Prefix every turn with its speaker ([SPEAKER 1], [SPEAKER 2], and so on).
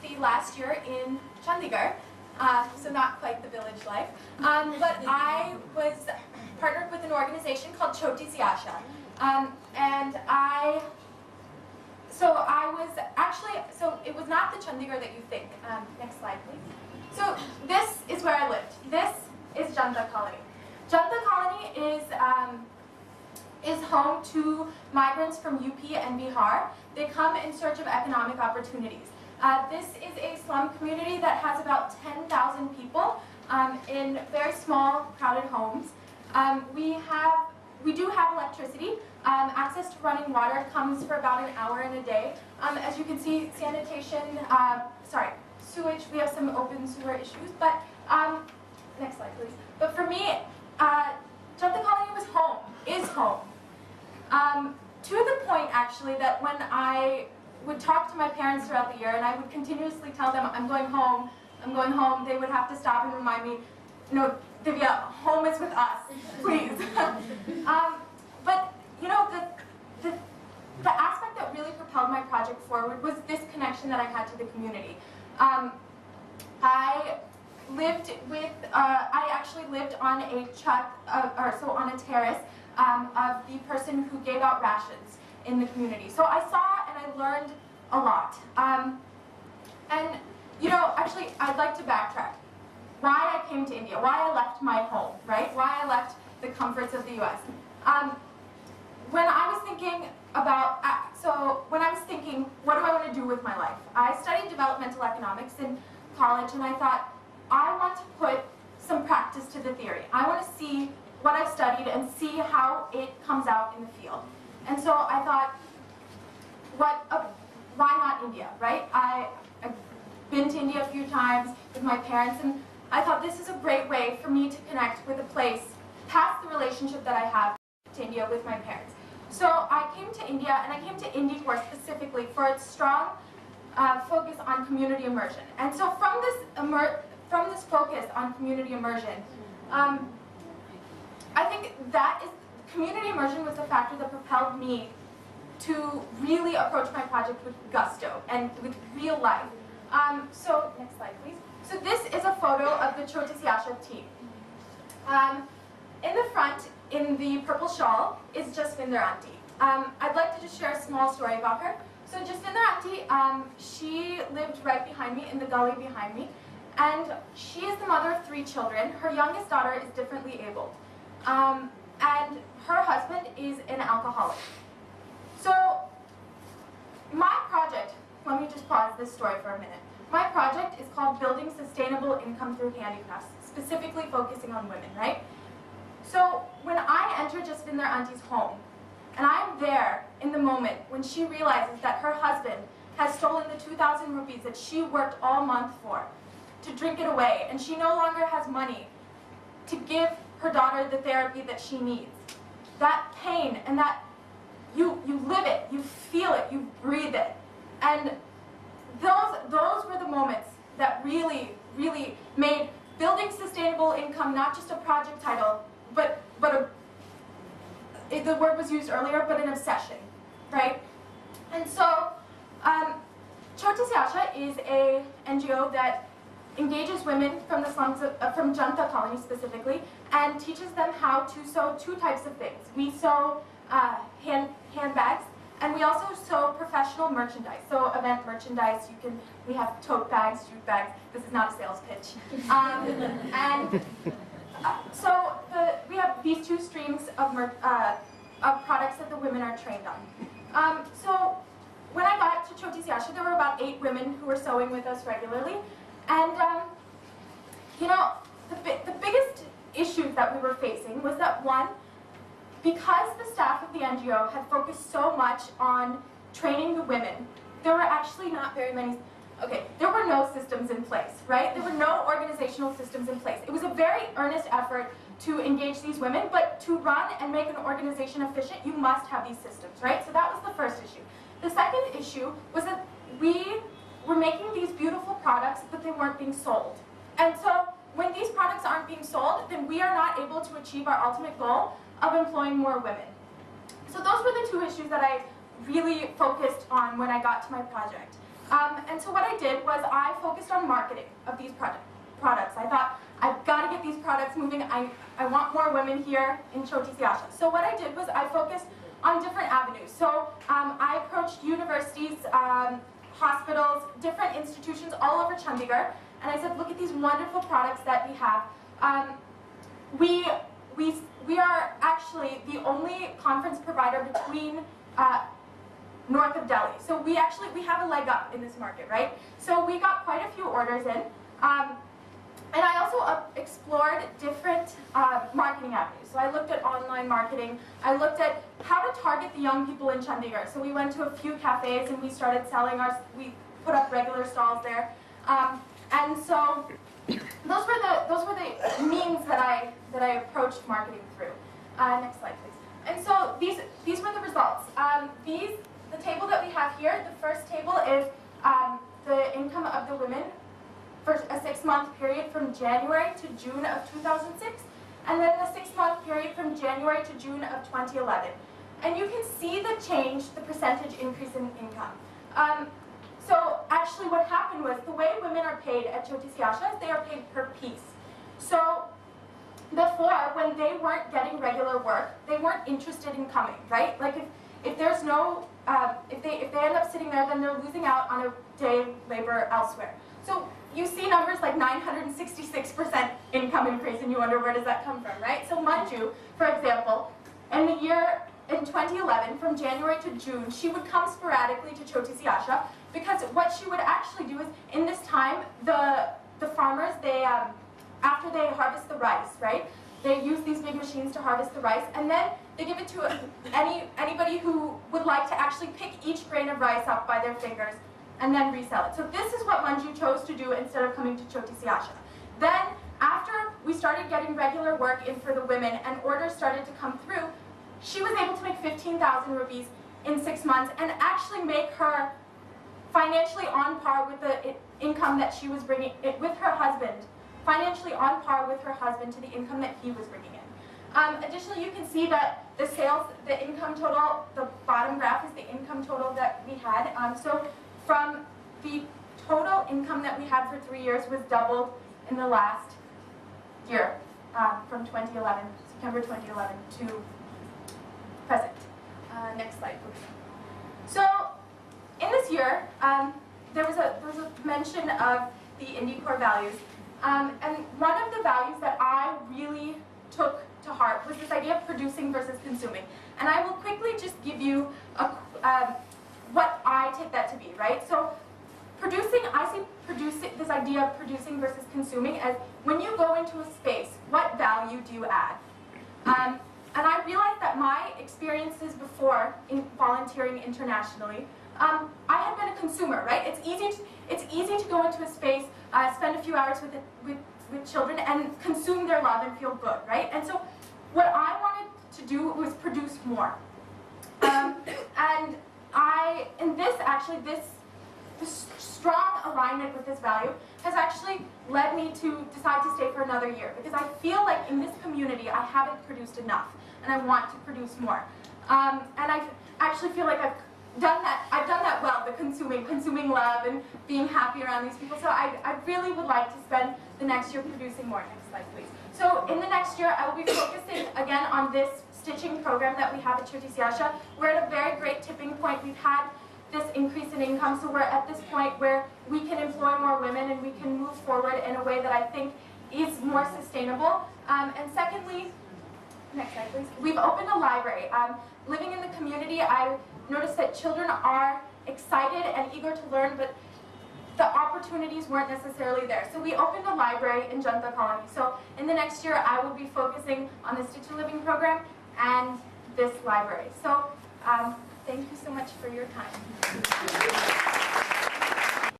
[SPEAKER 1] the last year in Chandigarh, so not quite the village life, but I was partnered with an organization called Choti Si Asha, so it was not the Chandigarh that you think. Next slide, please. So this is where I lived. This is Janta Colony. Janta Colony is home to migrants from UP and Bihar. They come in search of economic opportunities. This is a slum community that has about 10,000 people in very small, crowded homes. We do have electricity. Access to running water comes for about an hour in a day. As you can see, sanitation, sewage, we have some open sewer issues, but, next slide please. But for me, Janta Colony was home, is home. To the point actually that when I would talk to my parents throughout the year and I would continuously tell them, I'm going home, they would have to stop and remind me, no, Divya, home is with us, please. But, you know, the aspect that really propelled my project forward was this connection that I had to the community. I actually lived on a on a terrace of the person who gave out rations in the community. So I saw and I learned a lot. And, you know, actually, I'd like to backtrack. Why I came to India, why I left my home, right? Why I left the comforts of the US. When I was thinking about, what do I want to do with my life? I studied developmental economics in college and I thought, I want to put some practice to the theory. I want to see what I've studied and see how it comes out in the field. And so I thought, why not India, right? I've been to India a few times with my parents, and I thought this is a great way for me to connect with a place past the relationship that I have to India with my parents. So I came to India, and I came to Indicorps specifically for its strong focus on community immersion. And so from this focus on community immersion, I think that community immersion was the factor that propelled me to really approach my project with gusto and with real life. So next slide, please. So this is a photo of the Choti Si Asha team. In the front, in the purple shawl, is Jasvinder Auntie. I'd like to just share a small story about her. So Jasvinder Auntie, she lived right behind me, in the gully behind me, and she is the mother of 3 children. Her youngest daughter is differently abled, and her husband is an alcoholic. So my project, let me just pause this story for a minute. My project is called Building Sustainable Income Through Handicrafts, specifically focusing on women, right? So when I enter Jasvinder Auntie's home, and I'm there in the moment when she realizes that her husband has stolen the 2,000 rupees that she worked all month for to drink it away, and she no longer has money to give her daughter the therapy that she needs. That pain and that, you live it, you feel it, you breathe it. And those were the moments that really, really made Building Sustainable Income not just a project title, but the word was used earlier, but an obsession, right? And so, Choti Si Asha is a NGO that engages women from the slums, from Janta Colony specifically, and teaches them how to sew 2 types of things. We sew handbags, and we also sew professional merchandise. So event merchandise, we have tote bags, jute bags. This is not a sales pitch. So we have these 2 streams of products that the women are trained on. So when I got to Choti Si Asha, there were about 8 women who were sewing with us regularly. And you know, the biggest issues that we were facing was that, one, because the staff of the NGO had focused so much on training the women, there were actually not very many, there were no systems in place, right? There were no organizational systems in place. It was a very earnest effort to engage these women, but to run and make an organization efficient, you must have these systems, right? So that was the first issue. The second issue was that we were making these beautiful products, but they weren't being sold. And so when these products aren't being sold, then we are not able to achieve our ultimate goal of employing more women. So those were the 2 issues that I really focused on when I got to my project. And so what I did was I focused on marketing of these products. I thought, I've got to get these products moving. I want more women here in Choti Siasha. So what I did was I focused on different avenues. So I approached universities, hospitals, different institutions all over Chandigarh, and I said, look at these wonderful products that we have. We are actually the only conference provider between north of Delhi. So we have a leg up in this market, right? So we got quite a few orders in. And I also explored different marketing avenues. So I looked at online marketing. I looked at how to target the young people in Chandigarh. So we went to a few cafes and we started selling we put up regular stalls there. And so those were the means that I approached marketing through. Next slide, please. And so these were the results. The table that we have here, the first table is the income of the women for a 6-month period from January to June of 2006, and then the 6-month period from January to June of 2011. And you can see the change, the percentage increase in income. So actually what happened was the way women are paid at Choti Siasha is they are paid per piece. So before, when they weren't getting regular work, they weren't interested in coming, right? Like if there's no, if they end up sitting there, then they're losing out on a day labor elsewhere. So you see numbers like 966% income increase, and you wonder where does that come from, right? So Manju, for example, in 2011, from January to June, she would come sporadically to Choti Siasha because what she would actually do is, in this time, the farmers, they after they harvest the rice, right? They use these big machines to harvest the rice, and then they give it to anybody who would like to actually pick each grain of rice up by their fingers and then resell it. So this is what Manju chose to do instead of coming to Choti Siasha. Then, after we started getting regular work in for the women and orders started to come through, she was able to make 15,000 rupees in 6 months and actually make her financially on par with the income that she was bringing with her husband, financially on par with her husband to the income that he was bringing in. Additionally, you can see that the sales, the income total, the bottom graph is the income total that we had. So from the total income that we had for 3 years was doubled in the last year, from 2011, September 2011 to present. Next slide, please. So in this year, there was a mention of the Indicorps values, and one of the values that I really took to heart was this idea of producing versus consuming. And I will quickly just give you what I take that to be, right? So producing, I see this idea of producing versus consuming as when you go into a space, what value do you add? And I realized that my experiences before in volunteering internationally, I had been a consumer, right? It's easy to go into a space, spend a few hours with children and consume their love and feel good, right? And so what I wanted to do was produce more. And this strong alignment with this value has actually led me to decide to stay for another year, because I feel like in this community I haven't produced enough and I want to produce more. And I actually feel like I've done that well, the consuming love and being happy around these people. So I really would like to spend the next year producing more. Next slide, please. So in the next year, I will be focusing again on this stitching program that we have at Choti Siasha. We're at a very great tipping point. We've had this increase in income, so we're at this point where we can employ more women and we can move forward in a way that I think is more sustainable. And secondly, next slide, please. We've opened a library. Living in the community, I noticed that children are excited and eager to learn, but the opportunities weren't necessarily there. So we opened a library in Janta Colony. So in the next year, I will be focusing on the Stitch to Living program and this library. So thank you so much for your time.